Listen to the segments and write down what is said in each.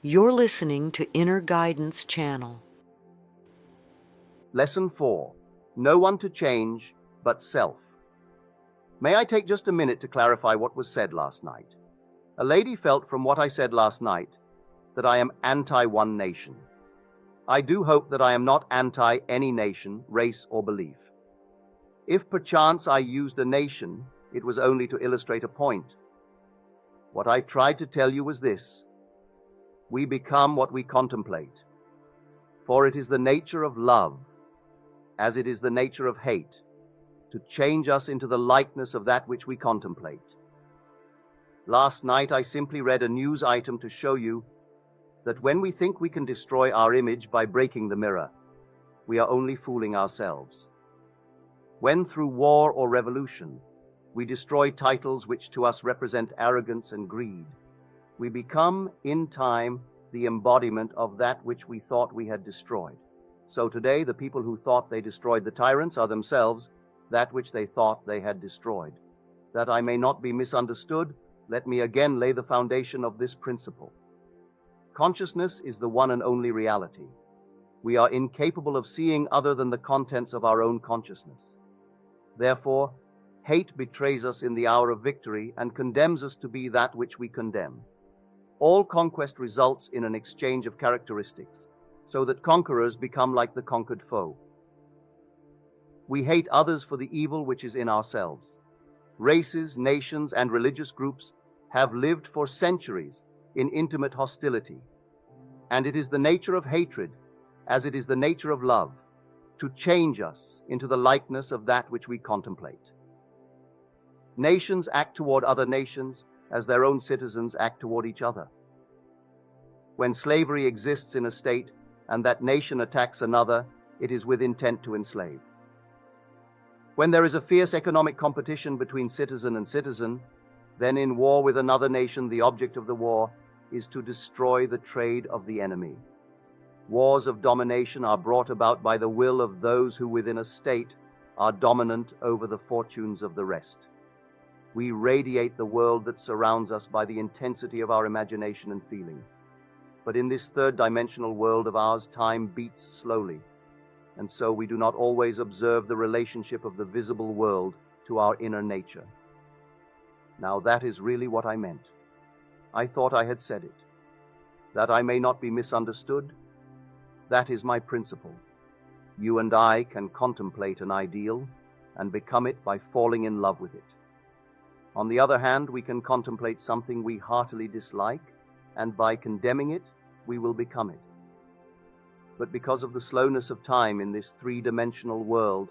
You're listening to Inner Guidance Channel. Lesson 4. No one to change but self. May I take just a minute to clarify what was said last night? A lady felt from what I said last night that I am anti-one nation. I do hope that I am not anti any nation, race, or belief. If perchance I used a nation, it was only to illustrate a point. What I tried to tell you was this: we become what we contemplate. For it is the nature of love, as it is the nature of hate, to change us into the likeness of that which we contemplate. Last night I simply read a news item to show you that when we think we can destroy our image by breaking the mirror, we are only fooling ourselves. When through war or revolution, we destroy titles which to us represent arrogance and greed, we become, in time, the embodiment of that which we thought we had destroyed. So today, the people who thought they destroyed the tyrants are themselves that which they thought they had destroyed. That I may not be misunderstood, let me again lay the foundation of this principle. Consciousness is the one and only reality. We are incapable of seeing other than the contents of our own consciousness. Therefore, hate betrays us in the hour of victory and condemns us to be that which we condemn. All conquest results in an exchange of characteristics, so that conquerors become like the conquered foe. We hate others for the evil which is in ourselves. Races, nations, and religious groups have lived for centuries in intimate hostility, and it is the nature of hatred, as it is the nature of love, to change us into the likeness of that which we contemplate. Nations act toward other nations as their own citizens act toward each other. When slavery exists in a state and that nation attacks another, it is with intent to enslave. When there is a fierce economic competition between citizen and citizen, then in war with another nation, the object of the war is to destroy the trade of the enemy. Wars of domination are brought about by the will of those who within a state are dominant over the fortunes of the rest. We radiate the world that surrounds us by the intensity of our imagination and feeling. But in this third-dimensional world of ours, time beats slowly, and so we do not always observe the relationship of the visible world to our inner nature. Now that is really what I meant. I thought I had said it. That I may not be misunderstood, that is my principle. You and I can contemplate an ideal and become it by falling in love with it. On the other hand, we can contemplate something we heartily dislike, and by condemning it, we will become it. But because of the slowness of time in this three-dimensional world,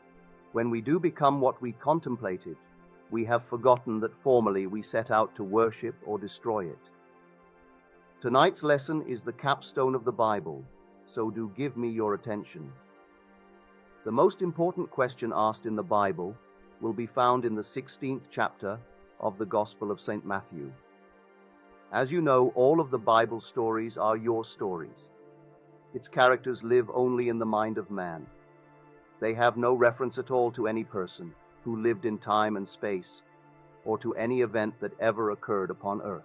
when we do become what we contemplated, we have forgotten that formerly we set out to worship or destroy it. Tonight's lesson is the capstone of the Bible, so do give me your attention. The most important question asked in the Bible will be found in the 16th chapter of the Gospel of St. Matthew. As you know, all of the Bible stories are your stories. Its characters live only in the mind of man. They have no reference at all to any person who lived in time and space, or to any event that ever occurred upon earth.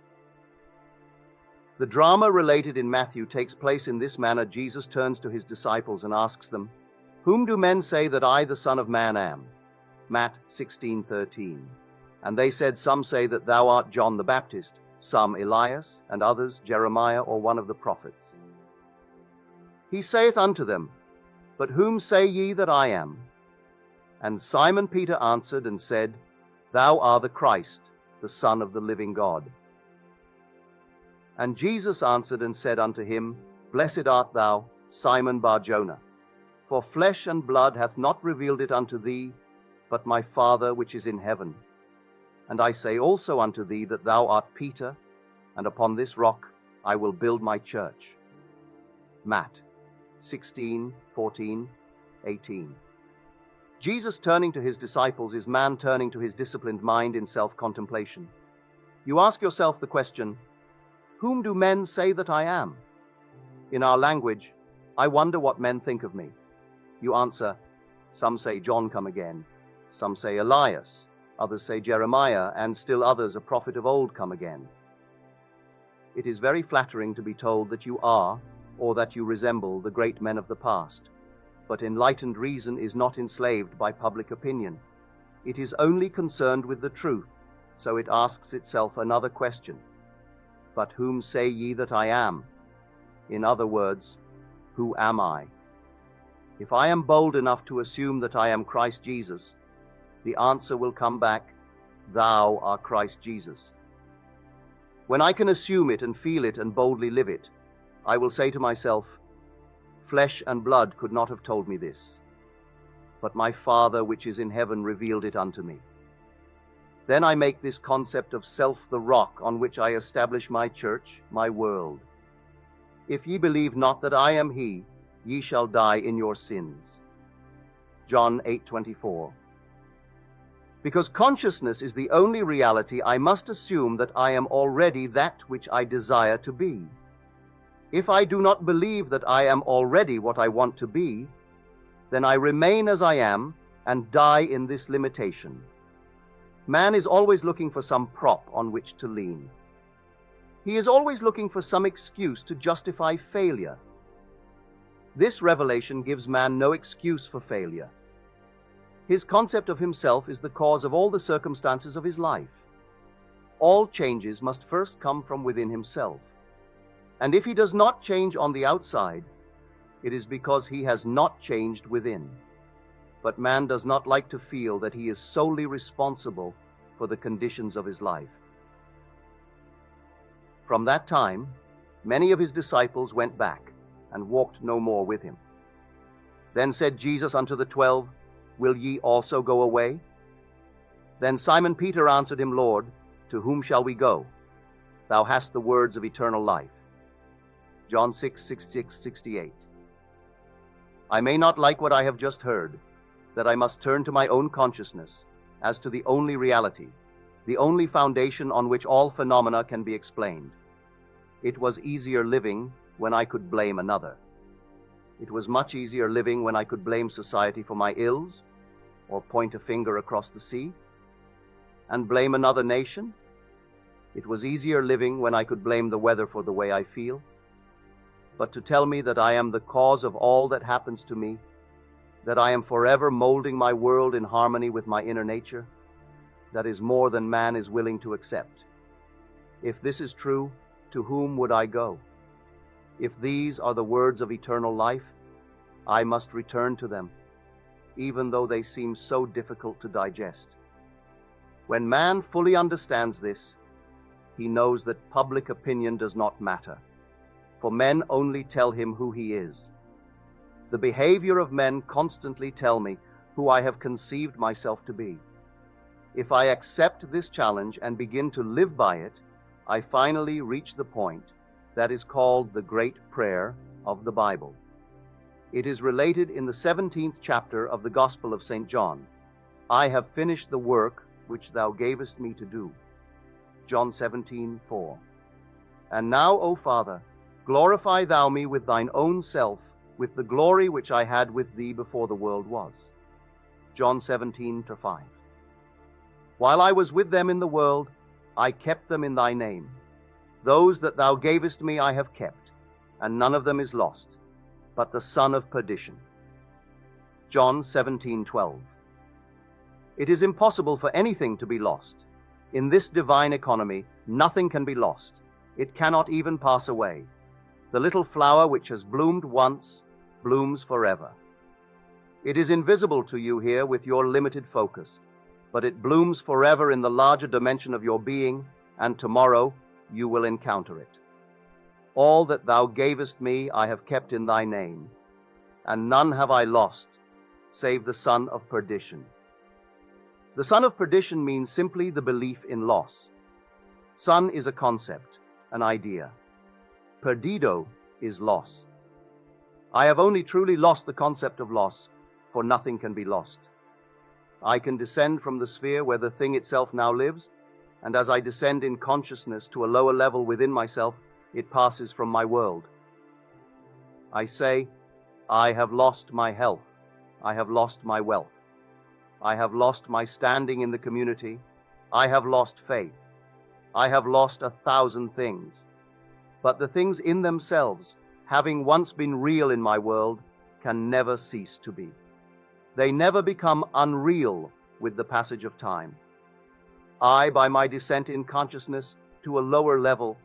The drama related in Matthew takes place in this manner. Jesus turns to his disciples and asks them, "Whom do men say that I, the Son of Man, am?" Matt 16:13. And they said, "Some say that thou art John the Baptist, some Elias, and others Jeremiah or one of the prophets." He saith unto them, "But whom say ye that I am?" And Simon Peter answered and said, "Thou art the Christ, the Son of the living God." And Jesus answered and said unto him, "Blessed art thou, Simon Bar-Jonah, for flesh and blood hath not revealed it unto thee, but my Father which is in heaven. And I say also unto thee that thou art Peter, and upon this rock I will build my church." Matt 16:14, 18. Jesus turning to his disciples is man turning to his disciplined mind in self-contemplation. You ask yourself the question, whom do men say that I am? In our language, I wonder what men think of me. You answer, some say John come again, some say Elias, others say Jeremiah, and still others a prophet of old come again. It is very flattering to be told that you are, or that you resemble, the great men of the past. But enlightened reason is not enslaved by public opinion. It is only concerned with the truth, so it asks itself another question. But whom say ye that I am? In other words, who am I? If I am bold enough to assume that I am Christ Jesus, the answer will come back, thou art Christ Jesus. When I can assume it and feel it and boldly live it, I will say to myself, flesh and blood could not have told me this, but my Father which is in heaven revealed it unto me. Then I make this concept of self the rock on which I establish my church, my world. If ye believe not that I am he, ye shall die in your sins. John 8:24. Because consciousness is the only reality, I must assume that I am already that which I desire to be. If I do not believe that I am already what I want to be, then I remain as I am and die in this limitation. Man is always looking for some prop on which to lean. He is always looking for some excuse to justify failure. This revelation gives man no excuse for failure. His concept of himself is the cause of all the circumstances of his life. All changes must first come from within himself. And if he does not change on the outside, it is because he has not changed within. But man does not like to feel that he is solely responsible for the conditions of his life. From that time, many of his disciples went back and walked no more with him. Then said Jesus unto the 12, Will ye also go away? Then Simon Peter answered him, Lord, to whom shall we go? Thou hast the words of eternal life. John 6:66-68. I may not like what I have just heard, that I must turn to my own consciousness as to the only reality, the only foundation on which all phenomena can be explained. It was easier living when I could blame another. It was much easier living when I could blame society for my ills, or point a finger across the sea, and blame another nation. It was easier living when I could blame the weather for the way I feel. But to tell me that I am the cause of all that happens to me, that I am forever molding my world in harmony with my inner nature, that is more than man is willing to accept. If this is true, to whom would I go? If these are the words of eternal life, I must return to them, even though they seem so difficult to digest. When man fully understands this, he knows that public opinion does not matter, for men only tell him who he is. The behavior of men constantly tell me who I have conceived myself to be. If I accept this challenge and begin to live by it, I finally reach the point that is called the Great Prayer of the Bible. It is related in the 17th chapter of the Gospel of St. John. I have finished the work which thou gavest me to do. John 17:4. And now, O Father, glorify thou me with thine own self, with the glory which I had with thee before the world was. John 17:5. While I was with them in the world, I kept them in thy name. Those that thou gavest me I have kept, and none of them is lost, but the son of perdition. John 17:12. It is impossible for anything to be lost. In this divine economy, nothing can be lost. It cannot even pass away. The little flower which has bloomed once, blooms forever. It is invisible to you here with your limited focus, but it blooms forever in the larger dimension of your being, and tomorrow you will encounter it. All that thou gavest me I have kept in thy name, and none have I lost, save the son of perdition. The son of perdition means simply the belief in loss. Son is a concept, an idea. Perdido is loss. I have only truly lost the concept of loss, for nothing can be lost. I can descend from the sphere where the thing itself now lives, and as I descend in consciousness to a lower level within myself, it passes from my world. I say, I have lost my health. I have lost my wealth. I have lost my standing in the community. I have lost faith. I have lost 1,000 things. But the things in themselves, having once been real in my world, can never cease to be. They never become unreal with the passage of time. I, by my descent in consciousness to a lower level,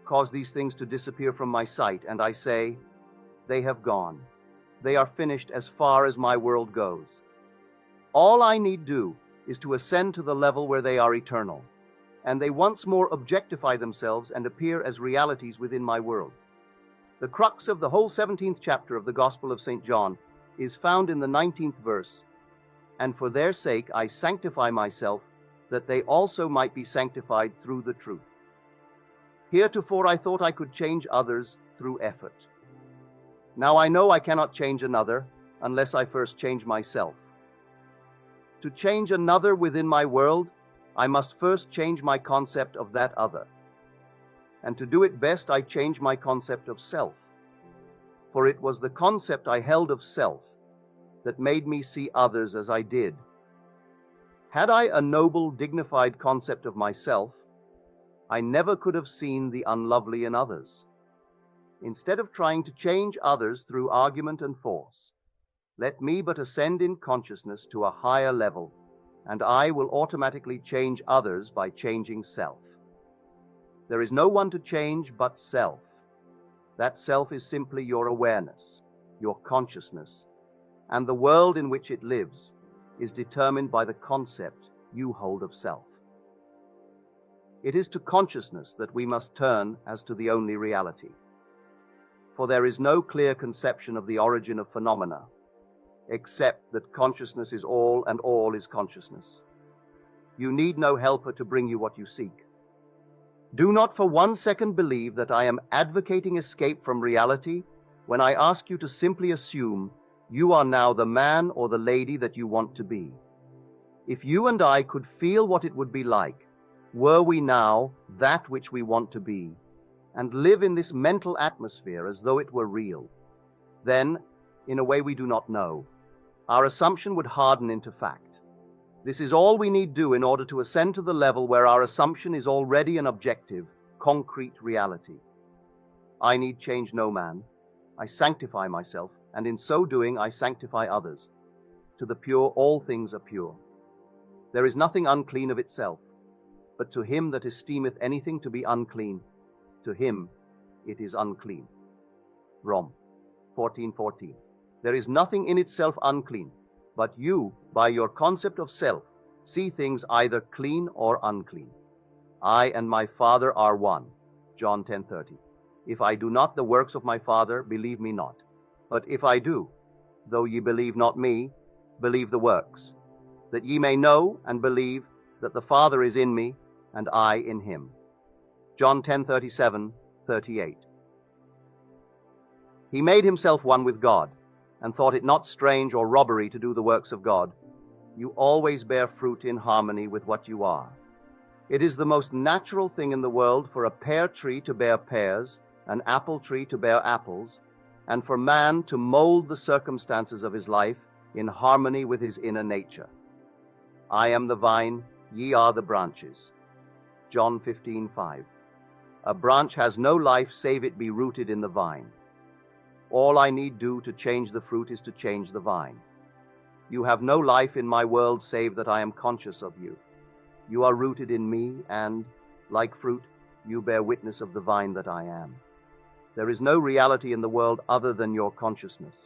cause these things to disappear from my sight, and I say, they have gone. They are finished as far as my world goes. All I need do is to ascend to the level where they are eternal, and they once more objectify themselves and appear as realities within my world. The crux of the whole 17th chapter of the Gospel of St. John is found in the 19th verse, and for their sake I sanctify myself, that they also might be sanctified through the truth. Heretofore I thought I could change others through effort. Now I know I cannot change another unless I first change myself. To change another within my world, I must first change my concept of that other. And to do it best, I change my concept of self. For it was the concept I held of self that made me see others as I did. Had I a noble, dignified concept of myself, I never could have seen the unlovely in others. Instead of trying to change others through argument and force, let me but ascend in consciousness to a higher level, and I will automatically change others by changing self. There is no one to change but self. That self is simply your awareness, your consciousness, and the world in which it lives is determined by the concept you hold of self. It is to consciousness that we must turn as to the only reality. For there is no clear conception of the origin of phenomena, except that consciousness is all and all is consciousness. You need no helper to bring you what you seek. Do not for 1 second believe that I am advocating escape from reality when I ask you to simply assume you are now the man or the lady that you want to be. If you and I could feel what it would be like, were we now that which we want to be, and live in this mental atmosphere as though it were real, then, in a way we do not know, our assumption would harden into fact. This is all we need do in order to ascend to the level where our assumption is already an objective, concrete reality. I need change no man. I sanctify myself, and in so doing I sanctify others. To the pure all things are pure. There is nothing unclean of itself, but to him that esteemeth anything to be unclean, to him it is unclean. Rom 14:14. There is nothing in itself unclean, but you, by your concept of self, see things either clean or unclean. I and my Father are one. John 10:30. If I do not the works of my Father, believe me not. But if I do, though ye believe not me, believe the works, that ye may know and believe that the Father is in me, and I in him. John 10:37-38. He made himself one with God, and thought it not strange or robbery to do the works of God. You always bear fruit in harmony with what you are. It is the most natural thing in the world for a pear tree to bear pears, an apple tree to bear apples, and for man to mold the circumstances of his life in harmony with his inner nature. I am the vine, ye are the branches. John 15:5. A branch has no life save it be rooted in the vine. All I need do to change the fruit is to change the vine. You have no life in my world save that I am conscious of you. You are rooted in me, and, like fruit, you bear witness of the vine that I am. There is no reality in the world other than your consciousness.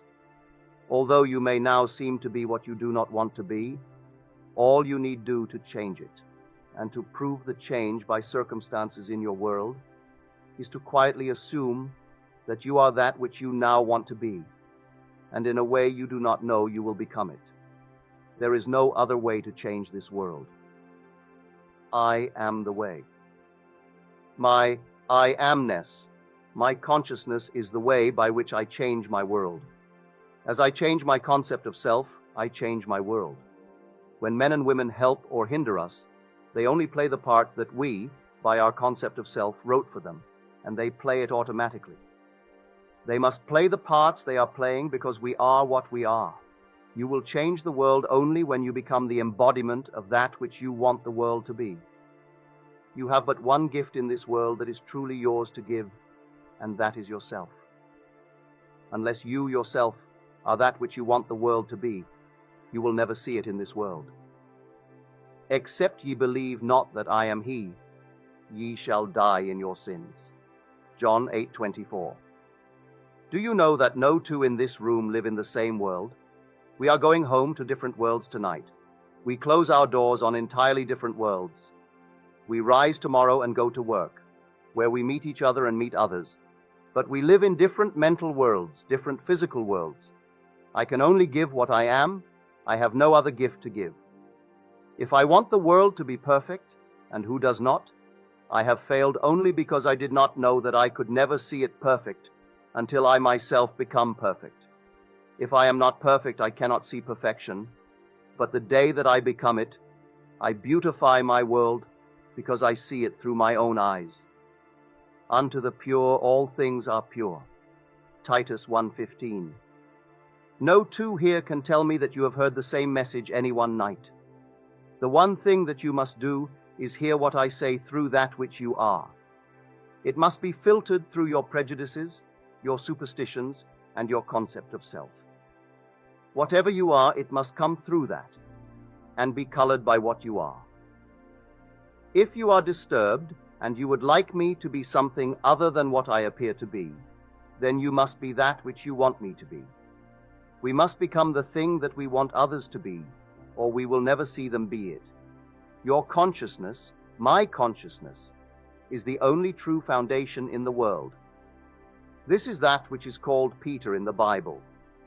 Although you may now seem to be what you do not want to be, all you need do to change it, and to prove the change by circumstances in your world, is to quietly assume that you are that which you now want to be, and in a way you do not know you will become it. There is no other way to change this world. I am the way. My I amness, my consciousness, is the way by which I change my world. As I change my concept of self, I change my world. When men and women help or hinder us, they only play the part that we, by our concept of self, wrote for them, and they play it automatically. They must play the parts they are playing because we are what we are. You will change the world only when you become the embodiment of that which you want the world to be. You have but one gift in this world that is truly yours to give, and that is yourself. Unless you yourself are that which you want the world to be, you will never see it in this world. Except ye believe not that I am he, ye shall die in your sins. John 8:24. Do you know that no two in this room live in the same world? We are going home to different worlds tonight. We close our doors on entirely different worlds. We rise tomorrow and go to work, where we meet each other and meet others. But we live in different mental worlds, different physical worlds. I can only give what I am. I have no other gift to give. If I want the world to be perfect, and who does not, I have failed only because I did not know that I could never see it perfect until I myself become perfect. If I am not perfect, I cannot see perfection. But the day that I become it, I beautify my world because I see it through my own eyes. Unto the pure all things are pure. Titus 1:15. No two here can tell me that you have heard the same message any one night. The one thing that you must do is hear what I say through that which you are. It must be filtered through your prejudices, your superstitions, and your concept of self. Whatever you are, it must come through that and be colored by what you are. If you are disturbed and you would like me to be something other than what I appear to be, then you must be that which you want me to be. We must become the thing that we want others to be, or we will never see them be it. Your consciousness, my consciousness, is the only true foundation in the world. This is that which is called Peter in the Bible,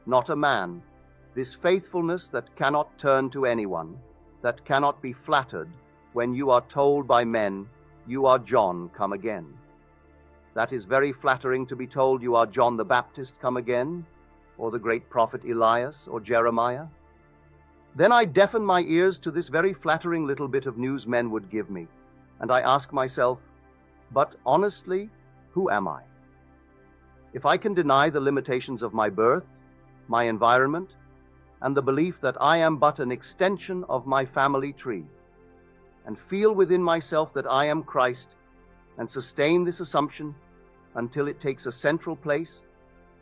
not a man. This faithfulness that cannot turn to anyone, that cannot be flattered when you are told by men, you are John come again. That is very flattering to be told you are John the Baptist come again, or the great prophet Elias or Jeremiah. Then I deafen my ears to this very flattering little bit of news men would give me, and I ask myself, but honestly, who am I? If I can deny the limitations of my birth, my environment, and the belief that I am but an extension of my family tree, and feel within myself that I am Christ, and sustain this assumption until it takes a central place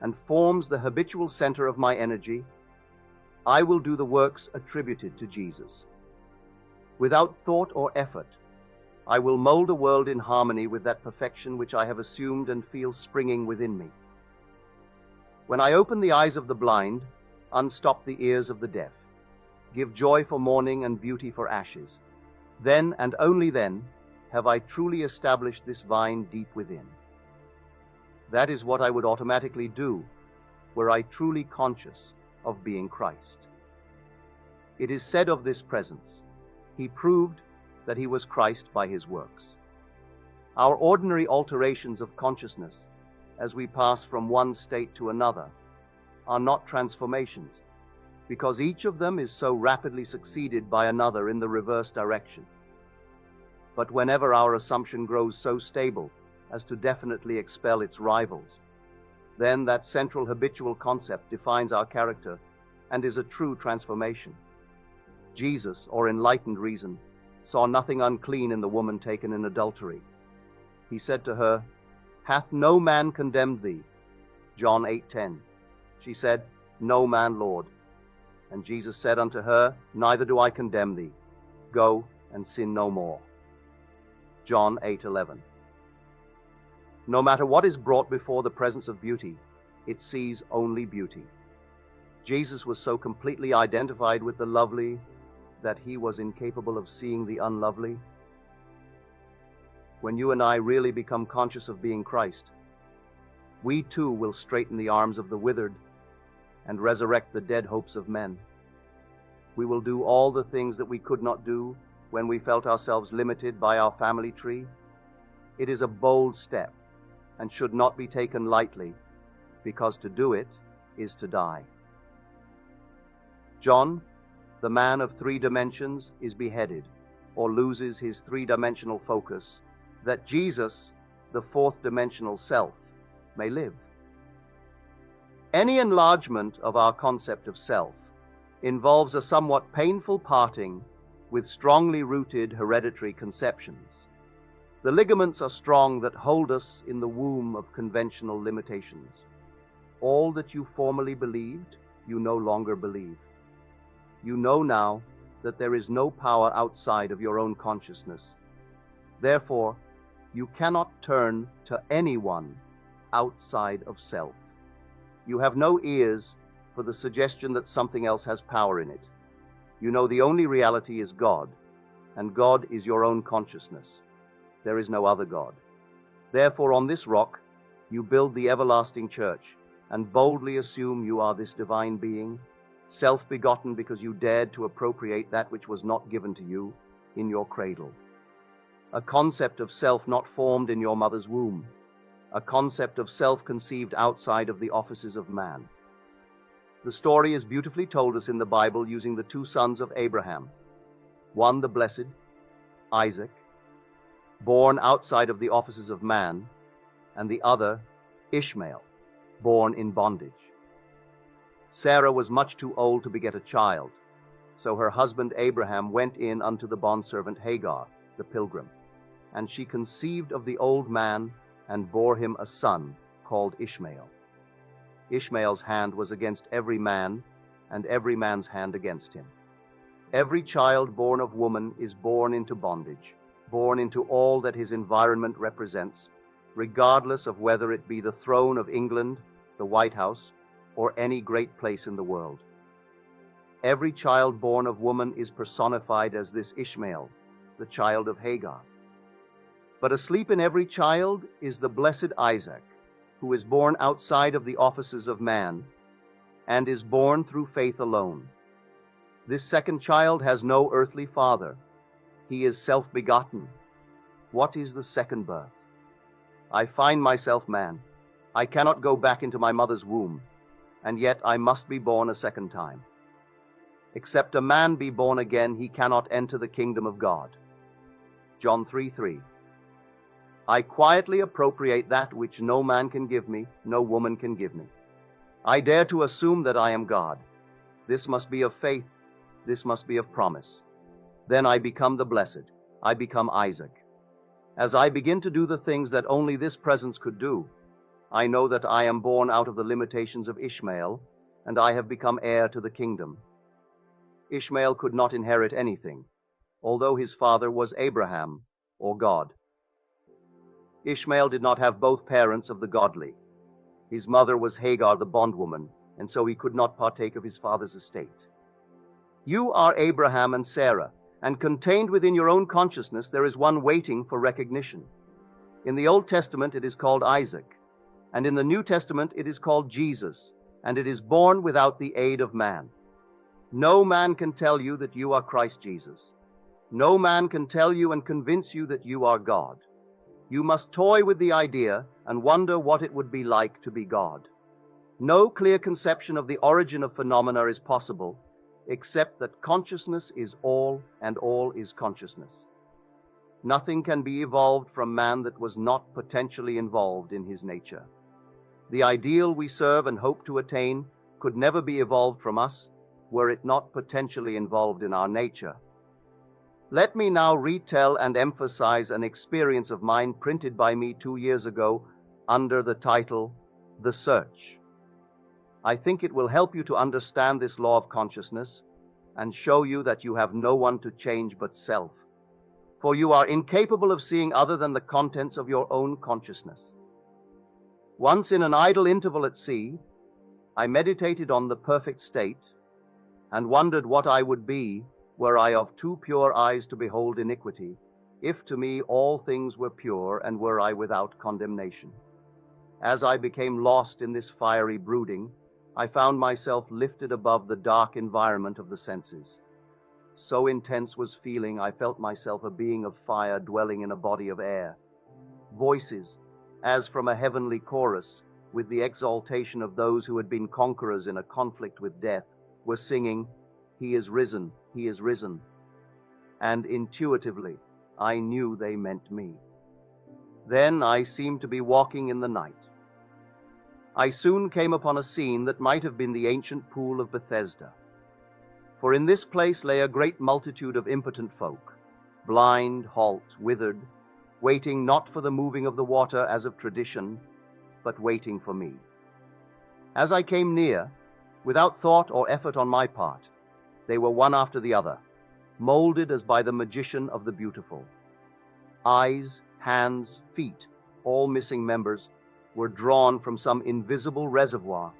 and forms the habitual center of my energy, I will do the works attributed to Jesus. Without thought or effort, I will mold a world in harmony with that perfection which I have assumed and feel springing within me. When I open the eyes of the blind, unstop the ears of the deaf, give joy for mourning and beauty for ashes, then and only then have I truly established this vine deep within. That is what I would automatically do were I truly conscious of being Christ. It is said of this presence, he proved that he was Christ by his works. Our ordinary alterations of consciousness as we pass from one state to another are not transformations, because each of them is so rapidly succeeded by another in the reverse direction. But whenever our assumption grows so stable as to definitely expel its rivals, then that central habitual concept defines our character and is a true transformation. Jesus, or enlightened reason, saw nothing unclean in the woman taken in adultery. He said to her, "Hath no man condemned thee?" John 8:10. She said, "No man, Lord." And Jesus said unto her, "Neither do I condemn thee. Go and sin no more." John 8:11. No matter what is brought before the presence of beauty, it sees only beauty. Jesus was so completely identified with the lovely that he was incapable of seeing the unlovely. When you and I really become conscious of being Christ, we too will straighten the arms of the withered and resurrect the dead hopes of men. We will do all the things that we could not do when we felt ourselves limited by our family tree. It is a bold step and should not be taken lightly, because to do it is to die. John, the man of 3 dimensions, is beheaded or loses his 3-dimensional focus, that Jesus, the 4th-dimensional self, may live. Any enlargement of our concept of self involves a somewhat painful parting with strongly rooted hereditary conceptions. The ligaments are strong that hold us in the womb of conventional limitations. All that you formerly believed, you no longer believe. You know now that there is no power outside of your own consciousness. Therefore, you cannot turn to anyone outside of self. You have no ears for the suggestion that something else has power in it. You know the only reality is God, and God is your own consciousness. There is no other God. Therefore, on this rock, you build the everlasting church, and boldly assume you are this divine being, self-begotten because you dared to appropriate that which was not given to you in your cradle. A concept of self not formed in your mother's womb. A concept of self conceived outside of the offices of man. The story is beautifully told us in the Bible using the two sons of Abraham. One, the blessed, Isaac, born outside of the offices of man, and the other, Ishmael, born in bondage. Sarah was much too old to beget a child, so her husband Abraham went in unto the bondservant Hagar, the pilgrim, and she conceived of the old man and bore him a son called Ishmael. Ishmael's hand was against every man, and every man's hand against him. Every child born of woman is born into bondage, born into all that his environment represents, regardless of whether it be the throne of England, the White House, or any great place in the world. Every child born of woman is personified as this Ishmael, the child of Hagar. But asleep in every child is the blessed Isaac, who is born outside of the offices of man, and is born through faith alone. This second child has no earthly father. He is self-begotten. What is the second birth? I find myself man. I cannot go back into my mother's womb, and yet I must be born a second time. Except a man be born again, he cannot enter the kingdom of God. John 3:3. I quietly appropriate that which no man can give me, no woman can give me. I dare to assume that I am God. This must be of faith. This must be of promise. Then I become the blessed. I become Isaac. As I begin to do the things that only this presence could do, I know that I am born out of the limitations of Ishmael, and I have become heir to the kingdom. Ishmael could not inherit anything, although his father was Abraham, or God. Ishmael did not have both parents of the godly. His mother was Hagar the bondwoman, and so he could not partake of his father's estate. You are Abraham and Sarah, and contained within your own consciousness there is one waiting for recognition. In the Old Testament it is called Isaac, and in the New Testament it is called Jesus, and it is born without the aid of man. No man can tell you that you are Christ Jesus. No man can tell you and convince you that you are God. You must toy with the idea and wonder what it would be like to be God. No clear conception of the origin of phenomena is possible, except that consciousness is all and all is consciousness. Nothing can be evolved from man that was not potentially involved in his nature. The ideal we serve and hope to attain could never be evolved from us were it not potentially involved in our nature. Let me now retell and emphasize an experience of mine printed by me 2 years ago under the title, The Search. I think it will help you to understand this law of consciousness and show you that you have no one to change but self, for you are incapable of seeing other than the contents of your own consciousness. Once in an idle interval at sea, I meditated on the perfect state and wondered what I would be were I of too pure eyes to behold iniquity, if to me all things were pure and were I without condemnation. As I became lost in this fiery brooding, I found myself lifted above the dark environment of the senses. So intense was feeling, I felt myself a being of fire dwelling in a body of air. Voices, as from a heavenly chorus, with the exaltation of those who had been conquerors in a conflict with death, were singing, "He is risen, he is risen." And intuitively, I knew they meant me. Then I seemed to be walking in the night. I soon came upon a scene that might have been the ancient pool of Bethesda. For in this place lay a great multitude of impotent folk, blind, halt, withered, waiting not for the moving of the water as of tradition, but waiting for me. As I came near, without thought or effort on my part, they were one after the other, molded as by the magician of the beautiful. Eyes, hands, feet, all missing members, were drawn from some invisible reservoir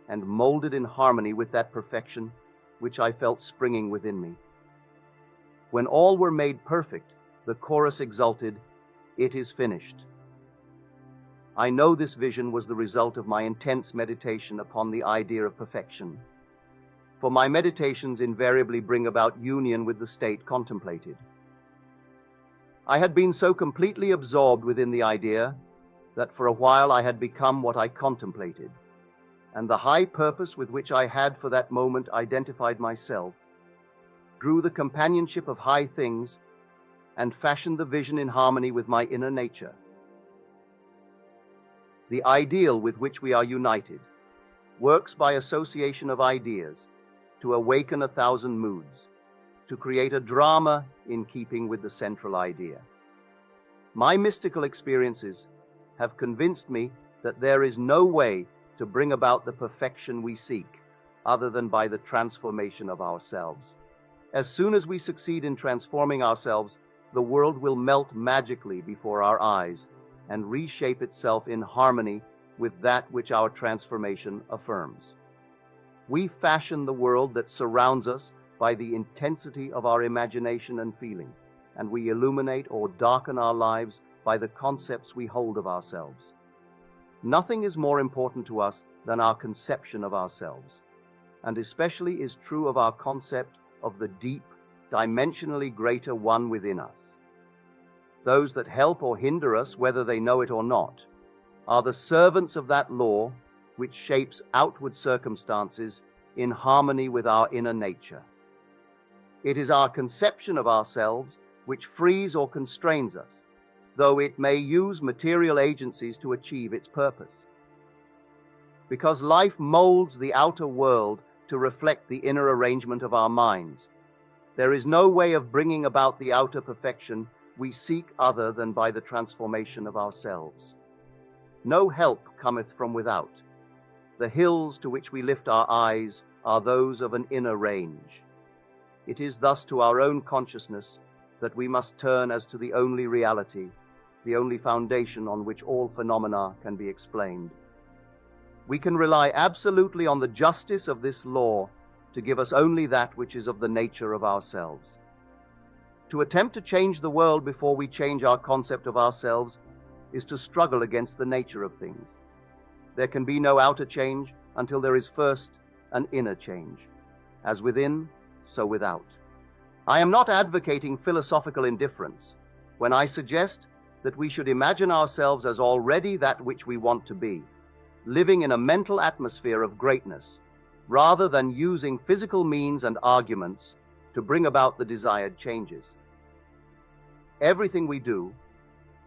and molded in harmony with that perfection which I felt springing within me. When all were made perfect, the chorus exulted, "It is finished." I know this vision was the result of my intense meditation upon the idea of perfection, for my meditations invariably bring about union with the state contemplated. I had been so completely absorbed within the idea that for a while I had become what I contemplated, and the high purpose with which I had for that moment identified myself drew the companionship of high things and fashioned the vision in harmony with my inner nature. The ideal with which we are united works by association of ideas to awaken 1,000 moods, to create a drama in keeping with the central idea. My mystical experiences have convinced me that there is no way to bring about the perfection we seek other than by the transformation of ourselves. As soon as we succeed in transforming ourselves, the world will melt magically before our eyes and reshape itself in harmony with that which our transformation affirms. We fashion the world that surrounds us by the intensity of our imagination and feeling, and we illuminate or darken our lives by the concepts we hold of ourselves. Nothing is more important to us than our conception of ourselves, and especially is true of our concept of the deep, dimensionally greater one within us. Those that help or hinder us, whether they know it or not, are the servants of that law which shapes outward circumstances in harmony with our inner nature. It is our conception of ourselves which frees or constrains us, though it may use material agencies to achieve its purpose. Because life molds the outer world to reflect the inner arrangement of our minds, there is no way of bringing about the outer perfection we seek other than by the transformation of ourselves. No help cometh from without. The hills to which we lift our eyes are those of an inner range. It is thus to our own consciousness that we must turn as to the only reality, the only foundation on which all phenomena can be explained. We can rely absolutely on the justice of this law to give us only that which is of the nature of ourselves. To attempt to change the world before we change our concept of ourselves is to struggle against the nature of things. There can be no outer change until there is first an inner change, as within, so without. I am not advocating philosophical indifference when I suggest that we should imagine ourselves as already that which we want to be, living in a mental atmosphere of greatness, rather than using physical means and arguments to bring about the desired changes. Everything we do,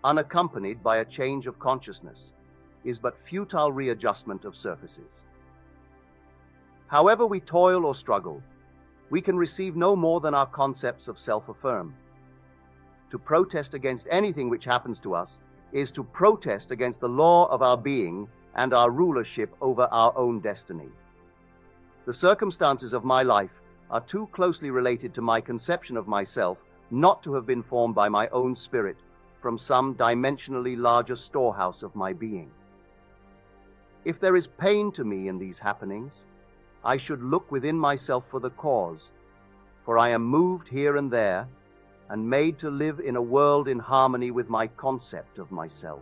unaccompanied by a change of consciousness, is but futile readjustment of surfaces. However we toil or struggle, we can receive no more than our concepts of self-affirm. To protest against anything which happens to us is to protest against the law of our being and our rulership over our own destiny. The circumstances of my life are too closely related to my conception of myself not to have been formed by my own spirit from some dimensionally larger storehouse of my being. If there is pain to me in these happenings, I should look within myself for the cause, for I am moved here and there and made to live in a world in harmony with my concept of myself.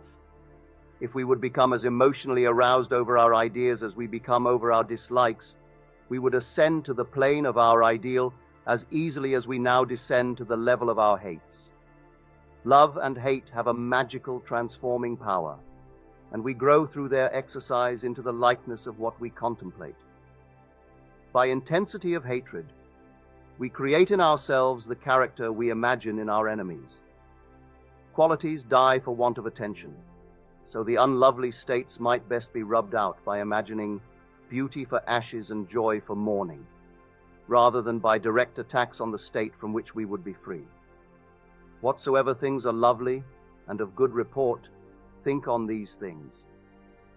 If we would become as emotionally aroused over our ideas as we become over our dislikes, we would ascend to the plane of our ideal as easily as we now descend to the level of our hates. Love and hate have a magical transforming power, and we grow through their exercise into the likeness of what we contemplate. By intensity of hatred, we create in ourselves the character we imagine in our enemies. Qualities die for want of attention, so the unlovely states might best be rubbed out by imagining beauty for ashes and joy for mourning, rather than by direct attacks on the state from which we would be free. Whatsoever things are lovely and of good report, think on these things.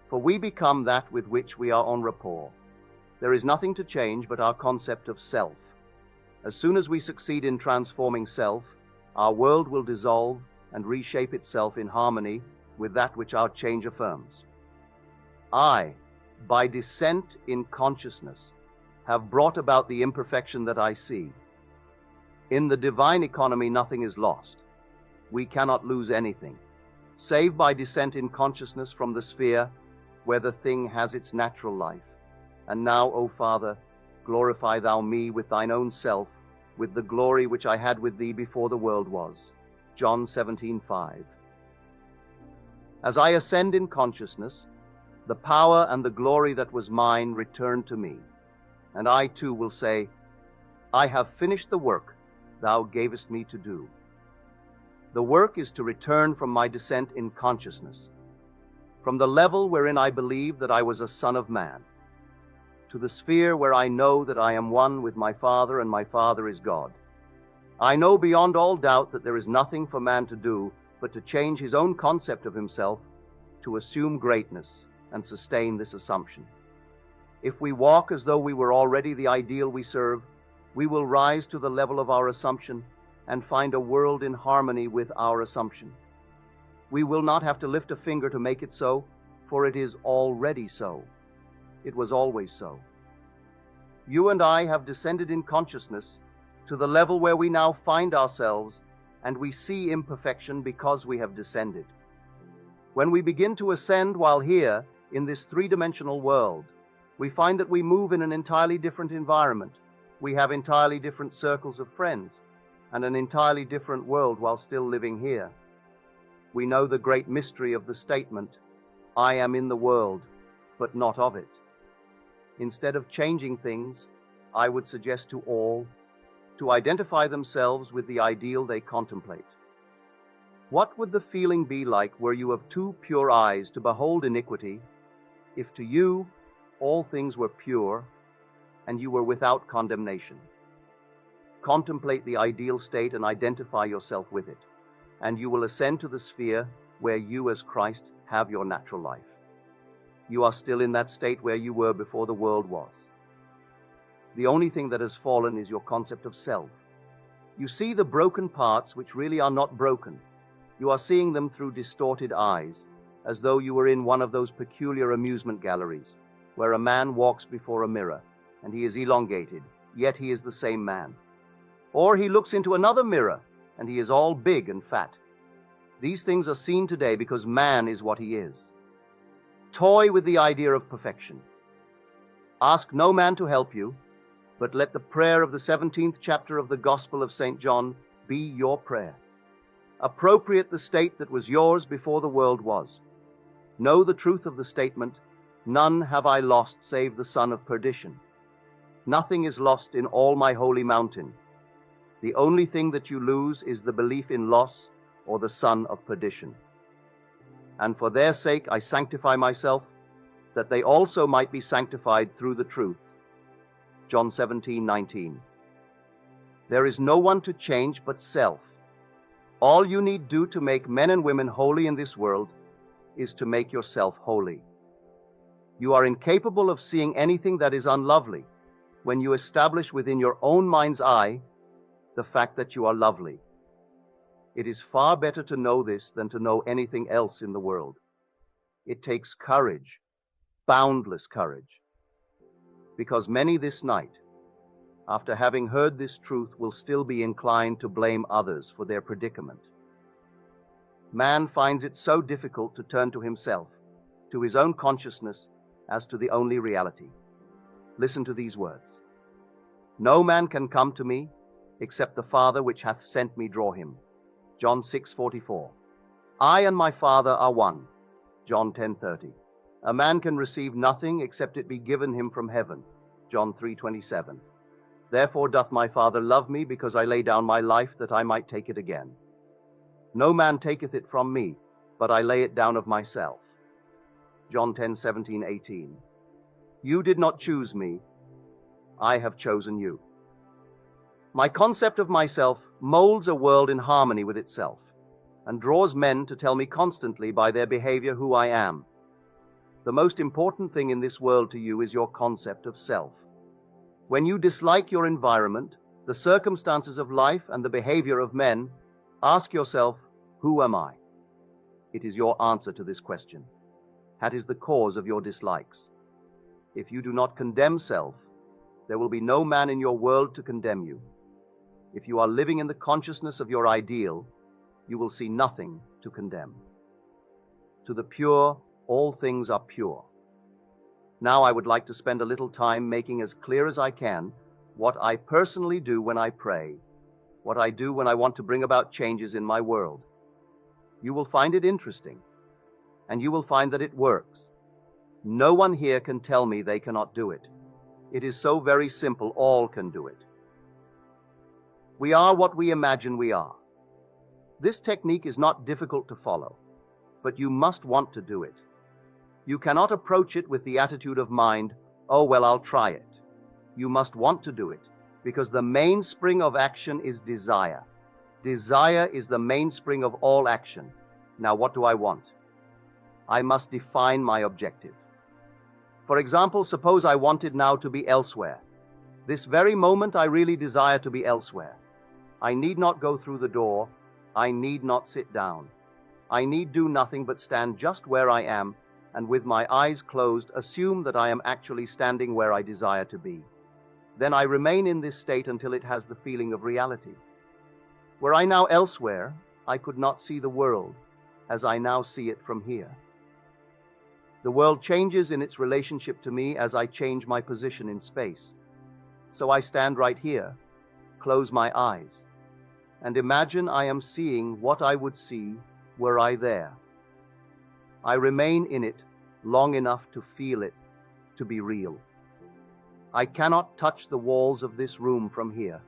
For we become that with which we are en rapport. There is nothing to change but our concept of self. As soon as we succeed in transforming self, our world will dissolve and reshape itself in harmony with that which our change affirms. I, by descent in consciousness, have brought about the imperfection that I see. In the divine economy, nothing is lost. We cannot lose anything, save by descent in consciousness from the sphere where the thing has its natural life. And now, O Father, glorify thou me with thine own self, with the glory which I had with thee before the world was. John 17:5. As I ascend in consciousness, the power and the glory that was mine return to me, and I too will say, I have finished the work thou gavest me to do. The work is to return from my descent in consciousness, from the level wherein I believed that I was a son of man, to the sphere where I know that I am one with my Father and my Father is God. I know beyond all doubt that there is nothing for man to do but to change his own concept of himself, to assume greatness and sustain this assumption. If we walk as though we were already the ideal we serve, we will rise to the level of our assumption and find a world in harmony with our assumption. We will not have to lift a finger to make it so, for it is already so. It was always so. You and I have descended in consciousness to the level where we now find ourselves, and we see imperfection because we have descended. When we begin to ascend while here in this three-dimensional world, we find that we move in an entirely different environment. We have entirely different circles of friends and an entirely different world while still living here. We know the great mystery of the statement, I am in the world, but not of it. Instead of changing things, I would suggest to all to identify themselves with the ideal they contemplate. What would the feeling be like were you of too pure eyes to behold iniquity, if to you all things were pure and you were without condemnation? Contemplate the ideal state and identify yourself with it, and you will ascend to the sphere where you as Christ have your natural life. You are still in that state where you were before the world was. The only thing that has fallen is your concept of self. You see the broken parts which really are not broken. You are seeing them through distorted eyes, as though you were in one of those peculiar amusement galleries, where a man walks before a mirror, and he is elongated, yet he is the same man. Or he looks into another mirror, and he is all big and fat. These things are seen today because man is what he is. Toy with the idea of perfection. Ask no man to help you, but let the prayer of the 17th chapter of the Gospel of St. John be your prayer. Appropriate the state that was yours before the world was. Know the truth of the statement, none have I lost save the son of perdition. Nothing is lost in all my holy mountain. The only thing that you lose is the belief in loss or the son of perdition. And for their sake I sanctify myself, that they also might be sanctified through the truth. John 17:19. There is no one to change but self. All you need do to make men and women holy in this world is to make yourself holy. You are incapable of seeing anything that is unlovely when you establish within your own mind's eye the fact that you are lovely. It is far better to know this than to know anything else in the world. It takes courage, boundless courage, because many this night, after having heard this truth, will still be inclined to blame others for their predicament. Man finds it so difficult to turn to himself, to his own consciousness, as to the only reality. Listen to these words. No man can come to me, except the Father which hath sent me draw him. John 6:44. I and my Father are one. John 10:30. A man can receive nothing except it be given him from heaven. John 3:27. Therefore doth my Father love me, because I lay down my life that I might take it again. No man taketh it from me, but I lay it down of myself. John 10:17-18. You did not choose me, I have chosen you. My concept of myself molds a world in harmony with itself. and draws men to tell me constantly by their behavior who I am. The most important thing in this world to you is your concept of self. When you dislike your environment, the circumstances of life, and the behavior of men, ask yourself, who am I? It is your answer to this question. That is the cause of your dislikes. If you do not condemn self, there will be no man in your world to condemn you. If you are living in the consciousness of your ideal, you will see nothing to condemn. To the pure, all things are pure. Now I would like to spend a little time making as clear as I can what I personally do when I pray, what I do when I want to bring about changes in my world. You will find it interesting, and you will find that it works. No one here can tell me they cannot do it. It is so very simple, all can do it. We are what we imagine we are. This technique is not difficult to follow, but you must want to do it. You cannot approach it with the attitude of mind, oh well, I'll try it. You must want to do it, because the mainspring of action is desire. Desire is the mainspring of all action. Now what do I want? I must define my objective. For example, suppose I wanted now to be elsewhere. This very moment I really desire to be elsewhere. I need not go through the door. I need not sit down. I need do nothing but stand just where I am, and with my eyes closed assume that I am actually standing where I desire to be. Then I remain in this state until it has the feeling of reality. Were I now elsewhere, I could not see the world as I now see it from here. The world changes in its relationship to me as I change my position in space. So I stand right here, close my eyes, and imagine I am seeing what I would see were I there. I remain in it long enough to feel it to be real. I cannot touch the walls of this room from here,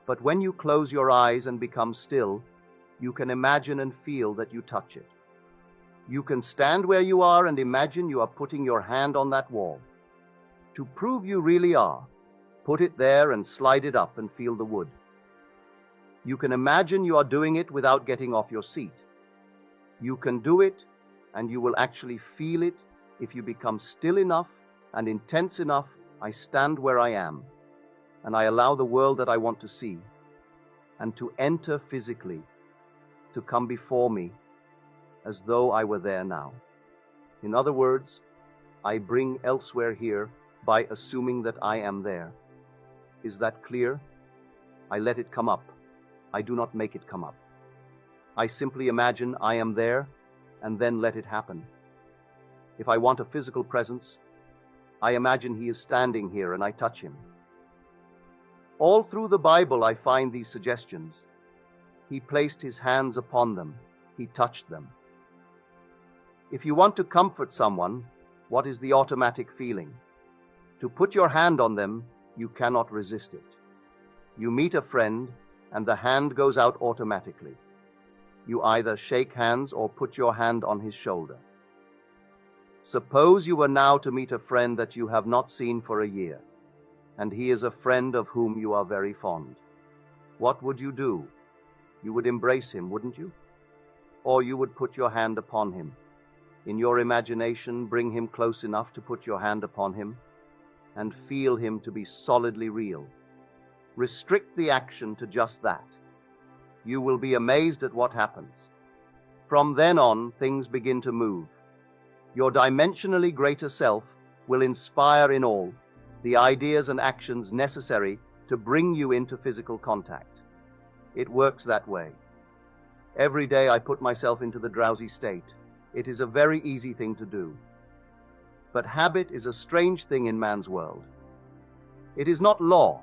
but when you close your eyes and become still, you can imagine and feel that you touch it. You can stand where you are and imagine you are putting your hand on that wall. To prove you really are, put it there and slide it up and feel the wood. You can imagine you are doing it without getting off your seat. You can do it, and you will actually feel it if you become still enough and intense enough. I stand where I am, and I allow the world that I want to see and to enter physically, to come before me as though I were there now. In other words, I bring elsewhere here by assuming that I am there. Is that clear? I let it come up. I do not make it come up. I simply imagine I am there and then let it happen. If I want a physical presence, I imagine he is standing here and I touch him. All through the Bible I find these suggestions. He placed his hands upon them. He touched them. If you want to comfort someone, what is the automatic feeling? To put your hand on them, you cannot resist it. You meet a friend, and the hand goes out automatically. You either shake hands or put your hand on his shoulder. Suppose you were now to meet a friend that you have not seen for a year, and he is a friend of whom you are very fond. What would you do? You would embrace him, wouldn't you? Or you would put your hand upon him. In your imagination, bring him close enough to put your hand upon him and feel him to be solidly real. Restrict the action to just that. You will be amazed at what happens. From then on, things begin to move. Your dimensionally greater self will inspire in all the ideas and actions necessary to bring you into physical contact. It works that way. Every day I put myself into the drowsy state. It is a very easy thing to do. But habit is a strange thing in man's world. It is not law,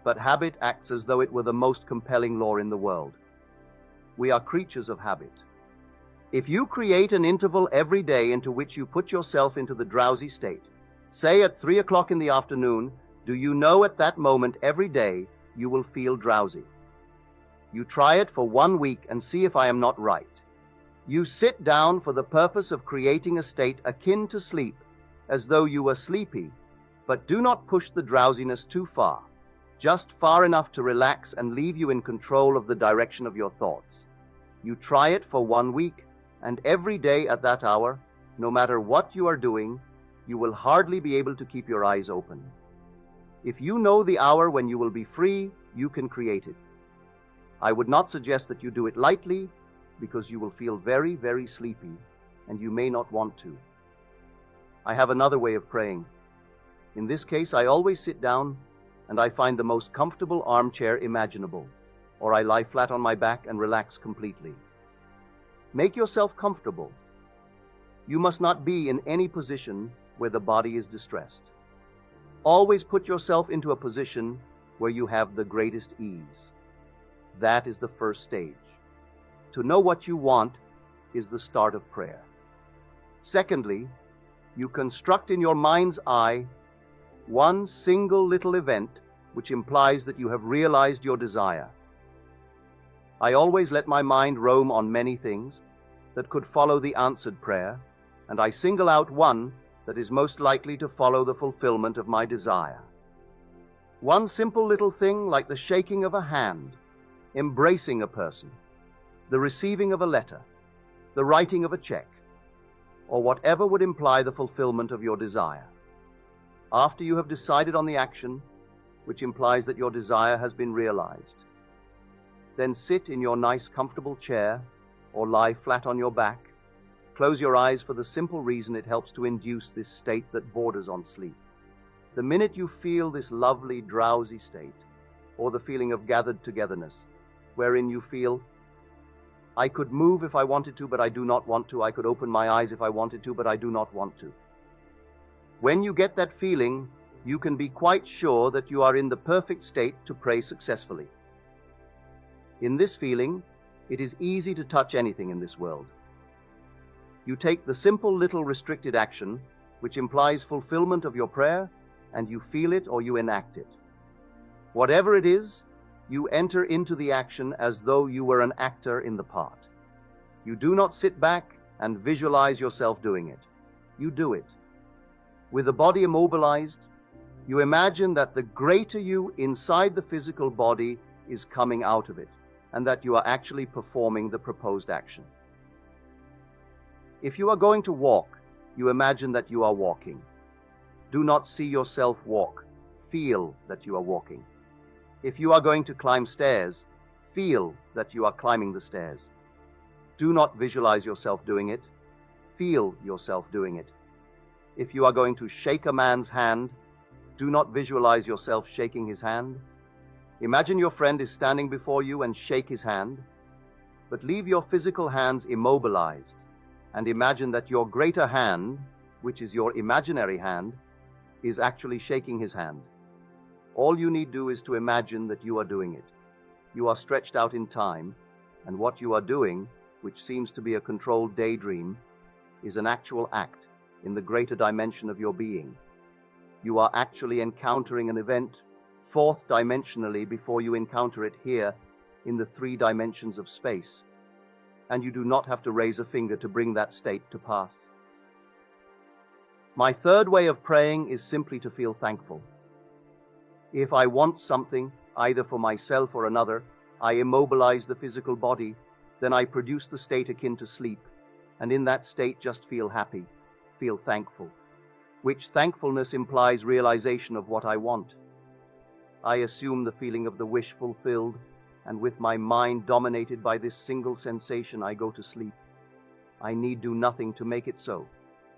but habit acts as though it were the most compelling law in the world. We are creatures of habit. If you create an interval every day into which you put yourself into the drowsy state, say at 3 o'clock in the afternoon, do you know at that moment every day you will feel drowsy? You try it for 1 week and see if I am not right. You sit down for the purpose of creating a state akin to sleep, as though you were sleepy, but do not push the drowsiness too far, just far enough to relax and leave you in control of the direction of your thoughts. You try it for 1 week, and every day at that hour, no matter what you are doing, you will hardly be able to keep your eyes open. If you know the hour when you will be free, you can create it. I would not suggest that you do it lightly, because you will feel very, very sleepy, and you may not want to. I have another way of praying. In this case, I always sit down, and I find the most comfortable armchair imaginable, or I lie flat on my back and relax completely. Make yourself comfortable. You must not be in any position where the body is distressed. Always put yourself into a position where you have the greatest ease. That is the first stage. To know what you want is the start of prayer. Secondly, you construct in your mind's eye one single little event which implies that you have realized your desire. I always let my mind roam on many things that could follow the answered prayer, and I single out one that is most likely to follow the fulfillment of my desire. One simple little thing like the shaking of a hand, embracing a person, the receiving of a letter, the writing of a check, or whatever would imply the fulfillment of your desire. After you have decided on the action, which implies that your desire has been realized, then sit in your nice comfortable chair or lie flat on your back. Close your eyes for the simple reason it helps to induce this state that borders on sleep. The minute you feel this lovely drowsy state, or the feeling of gathered togetherness, wherein you feel, I could move if I wanted to, but I do not want to. I could open my eyes if I wanted to, but I do not want to. When you get that feeling, you can be quite sure that you are in the perfect state to pray successfully. In this feeling, it is easy to touch anything in this world. You take the simple little restricted action, which implies fulfillment of your prayer, and you feel it or you enact it. Whatever it is, you enter into the action as though you were an actor in the part. You do not sit back and visualize yourself doing it. You do it. With the body immobilized, you imagine that the greater you inside the physical body is coming out of it, and that you are actually performing the proposed action. If you are going to walk, you imagine that you are walking. Do not see yourself walk. Feel that you are walking. If you are going to climb stairs, feel that you are climbing the stairs. Do not visualize yourself doing it. Feel yourself doing it. If you are going to shake a man's hand, do not visualize yourself shaking his hand. Imagine your friend is standing before you and shake his hand, but leave your physical hands immobilized and imagine that your greater hand, which is your imaginary hand, is actually shaking his hand. All you need do is to imagine that you are doing it. You are stretched out in time, and what you are doing, which seems to be a controlled daydream, is an actual act in the greater dimension of your being. You are actually encountering an event fourth dimensionally before you encounter it here in the 3 dimensions of space, and you do not have to raise a finger to bring that state to pass. My third way of praying is simply to feel thankful. If I want something, either for myself or another, I immobilize the physical body, then I produce the state akin to sleep, and in that state just feel happy, feel thankful, which thankfulness implies realization of what I want. I assume the feeling of the wish fulfilled, and with my mind dominated by this single sensation, I go to sleep. I need do nothing to make it so,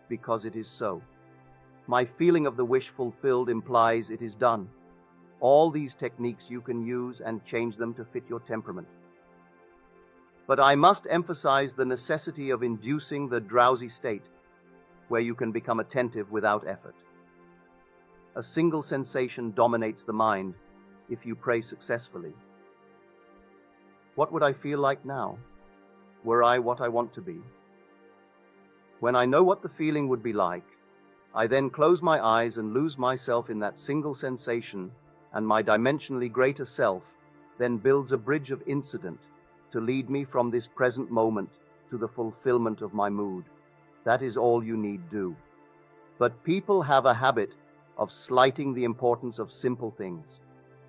because it is so. My feeling of the wish fulfilled implies it is done. All these techniques you can use and change them to fit your temperament. But I must emphasize the necessity of inducing the drowsy state, where you can become attentive without effort. A single sensation dominates the mind if you pray successfully. What would I feel like now, were I what I want to be? When I know what the feeling would be like, I then close my eyes and lose myself in that single sensation, and my dimensionally greater self then builds a bridge of incident to lead me from this present moment to the fulfillment of my mood. That is all you need do. But people have a habit of slighting the importance of simple things.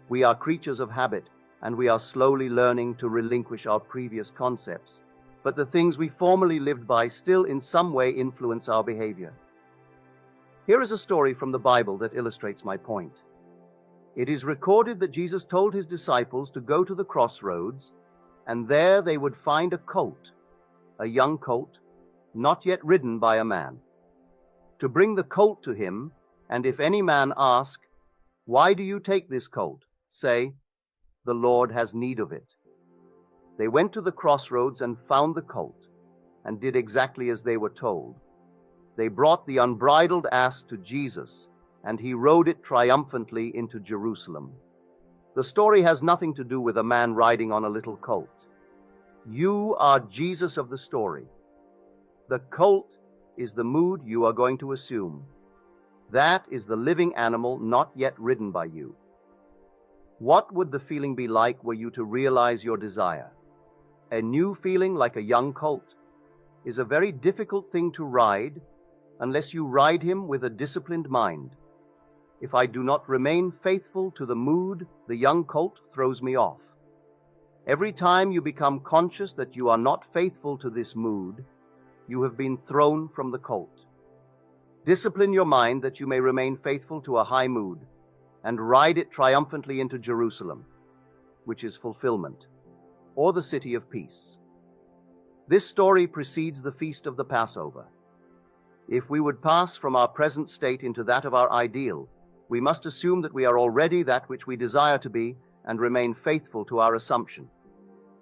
We are creatures of habit, and we are slowly learning to relinquish our previous concepts but the things we formerly lived by still in some way influence our behavior. Here is a story from the Bible that illustrates my point. It is recorded that Jesus told his disciples to go to the crossroads, and there they would find a colt, a young colt, not yet ridden by a man. To bring the colt to him, and if any man ask, "Why do you take this colt?" say, "The Lord has need of it." They went to the crossroads and found the colt, and did exactly as they were told. They brought the unbridled ass to Jesus, and he rode it triumphantly into Jerusalem. The story has nothing to do with a man riding on a little colt. You are Jesus of the story. The colt is the mood you are going to assume. That is the living animal not yet ridden by you. What would the feeling be like were you to realize your desire? A new feeling like a young colt is a very difficult thing to ride unless you ride him with a disciplined mind. If I do not remain faithful to the mood, the young colt throws me off. Every time you become conscious that you are not faithful to this mood, you have been thrown from the colt. Discipline your mind that you may remain faithful to a high mood, and ride it triumphantly into Jerusalem, which is fulfillment, or the city of peace. This story precedes the feast of the Passover. If we would pass from our present state into that of our ideal, we must assume that we are already that which we desire to be and remain faithful to our assumption.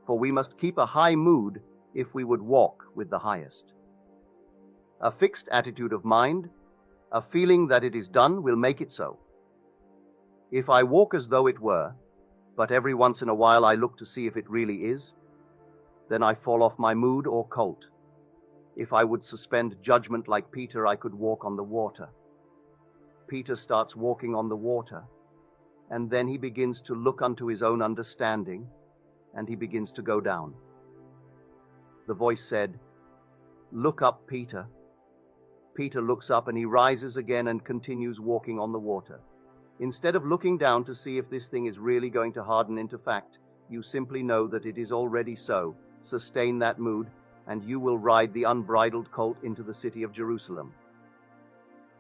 For we must keep a high mood if we would walk with the highest. A fixed attitude of mind, a feeling that it is done, will make it so. If I walk as though it were, but every once in a while I look to see if it really is, then I fall off my mood or colt. If I would suspend judgment like Peter, I could walk on the water. Peter starts walking on the water, and then he begins to look unto his own understanding, and he begins to go down. The voice said, "Look up, Peter." Peter looks up and he rises again and continues walking on the water. Instead of looking down to see if this thing is really going to harden into fact, you simply know that it is already so. Sustain that mood, and you will ride the unbridled colt into the city of Jerusalem.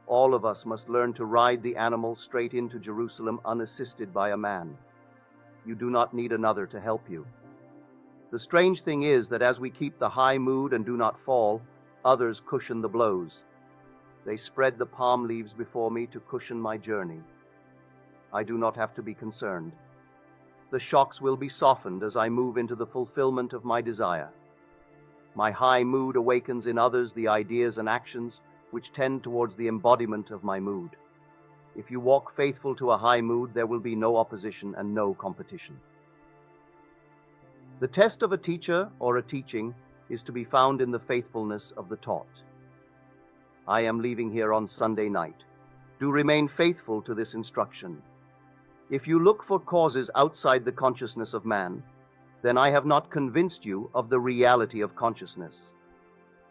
All of us must learn to ride the animal straight into Jerusalem unassisted by a man. You do not need another to help you. The strange thing is that as we keep the high mood and do not fall, others cushion the blows. They spread the palm leaves before me to cushion my journey. I do not have to be concerned. The shocks will be softened as I move into the fulfillment of my desire. My high mood awakens in others the ideas and actions which tend towards the embodiment of my mood. If you walk faithful to a high mood, there will be no opposition and no competition. The test of a teacher or a teaching is to be found in the faithfulness of the taught. I am leaving here on Sunday night. Do remain faithful to this instruction. If you look for causes outside the consciousness of man, then I have not convinced you of the reality of consciousness.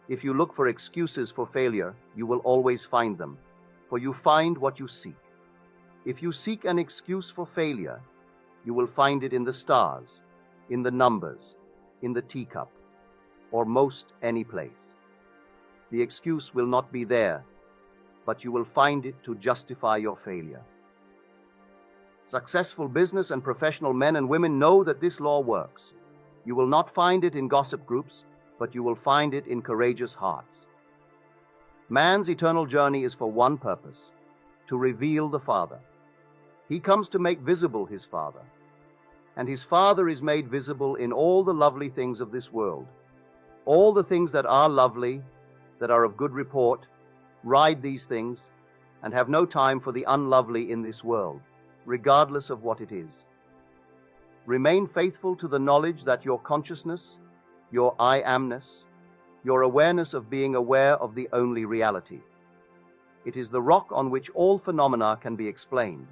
If you look for excuses for failure, you will always find them, for you find what you seek. If you seek an excuse for failure, you will find it in the stars, in the numbers, in the teacup, or most any place. The excuse will not be there, but you will find it to justify your failure. Successful business and professional men and women know that this law works. You will not find it in gossip groups, but you will find it in courageous hearts. Man's eternal journey is for one purpose: to reveal the Father. He comes to make visible his Father, and his Father is made visible in all the lovely things of this world. All the things that are lovely, that are of good report, ride these things, and have no time for the unlovely in this world, regardless of what it is. Remain faithful to the knowledge that your consciousness, your I amness, your awareness of being aware of the only reality. It is the rock on which all phenomena can be explained.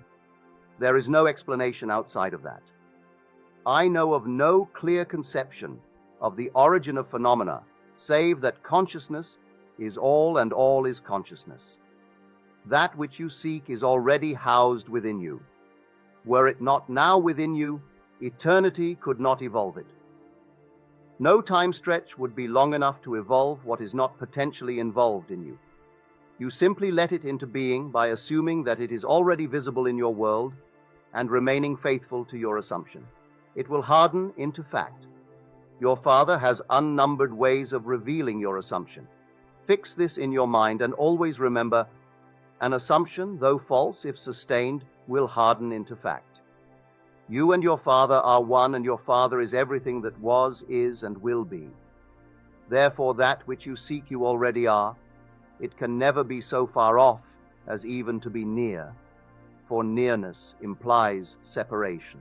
There is no explanation outside of that. I know of no clear conception of the origin of phenomena, save that consciousness is all and all is consciousness. That which you seek is already housed within you. Were it not now within you, eternity could not evolve it. No time stretch would be long enough to evolve what is not potentially involved in you. You simply let it into being by assuming that it is already visible in your world and remaining faithful to your assumption. It will harden into fact. Your Father has unnumbered ways of revealing your assumption. Fix this in your mind and always remember, an assumption, though false if sustained, will harden into fact. You and your Father are one, and your Father is everything that was, is, and will be. Therefore, that which you seek you already are. It can never be so far off as even to be near, for nearness implies separation.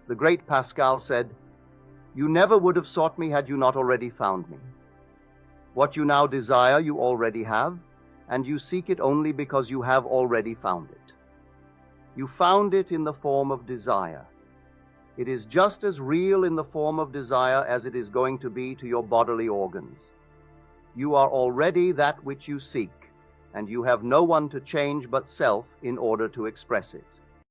The great Pascal said, "You never would have sought me had you not already found me. What you now desire you already have, and you seek it only because you have already found it. You found it in the form of desire. It is just as real in the form of desire as it is going to be to your bodily organs. You are already that which you seek, and you have no one to change but self in order to express it."